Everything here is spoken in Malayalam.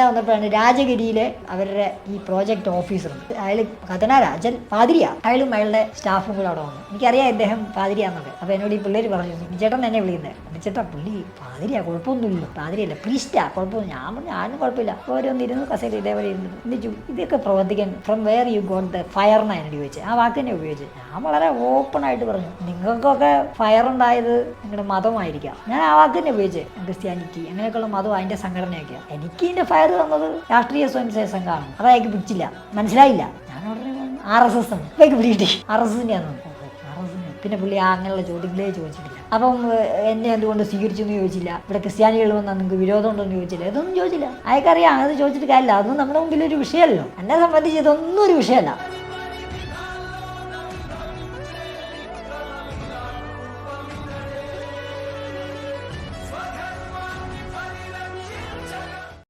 വന്നപ്പോഴാണ് രാജഗിരിയിലെ അവരുടെ ഈ പ്രോജക്റ്റ് ഓഫീസറുണ്ട്, അയാൾ കഥനാരാജൻ പാതിരിയ, അയാളും അയാളുടെ സ്റ്റാഫും കൂടെ അവിടെ വന്നു. എനിക്കറിയാം അദ്ദേഹം പാതിരിയാന്നൊക്കെ. അപ്പോൾ എന്നോട് ഈ പിള്ളേർ പറഞ്ഞു, ചേട്ടൻ എന്നെ വിളിക്കുന്നത്, ചേട്ടാ പുള്ളി പാതിരിയാ, കുഴപ്പമൊന്നുമില്ലല്ലോ, പാതിരിയല്ല പ്രീസ്റ്റാ, കുഴപ്പമൊന്നും. ഞാൻ പറഞ്ഞു ആരും കുഴപ്പമില്ല. അപ്പോൾ ഓരോന്നിരുന്നു കസേര ഇതേപോലെ ഇരുന്നു. എന്നിട്ട് ഇതൊക്കെ പ്രവർത്തിക്കാൻ from where you got the fire എന്നാണ് എന്നോട് ചോദിച്ചത്. ആ വാക്ക് തന്നെ ഉപയോഗിച്ചത്. ഞാൻ വളരെ ഓപ്പണായിട്ട് പറഞ്ഞു, നിങ്ങൾക്കൊക്കെ ഫയർ ഉണ്ടായത് നിങ്ങളുടെ മതമായിരിക്കാം. ഞാൻ ആ വാക്ക് തന്നെ ഉപയോഗിച്ചത്. ക്രിസ്ത്യാനിറ്റി അങ്ങനെയൊക്കെയുള്ള മതം അതിൻ്റെ സംഘടനയൊക്കെയാണ്. എനിക്ക് ഇതിൻ്റെ ഫയർ തന്നത് രാഷ്ട്രീയ സ്വയംസേവക സംഘമാണ്. അത് അയാൾക്ക് പിടിച്ചില്ല, മനസ്സിലായില്ല. ഞാൻ ഉടനെ RSS ആണ്, ഇതൊക്കെ പിടികിട്ടി RSSൻ്റെയാന്ന്. പിന്നെ പുള്ളി അങ്ങനെയുള്ള ചോദ്യങ്ങളേ ചോദിച്ചിട്ടില്ല. അപ്പം എന്നെ എന്തുകൊണ്ട് സ്വീകരിച്ചു എന്ന് ചോദിച്ചില്ല, ഇവിടെ ക്രിസ്ത്യാനികൾ വന്നാൽ നിങ്ങൾക്ക് വിരോധം ഉണ്ടോ എന്ന് ചോദിച്ചില്ല, ഇതൊന്നും ചോദിച്ചില്ല. അയാൾക്കറിയാം അത് ചോദിച്ചിട്ട് കാര്യമില്ല, അതൊന്നും നമ്മുടെ മുമ്പിൽ ഒരു വിഷയമല്ലോ. എന്നെ സംബന്ധിച്ച് ഇതൊന്നും ഒരു വിഷയമല്ല.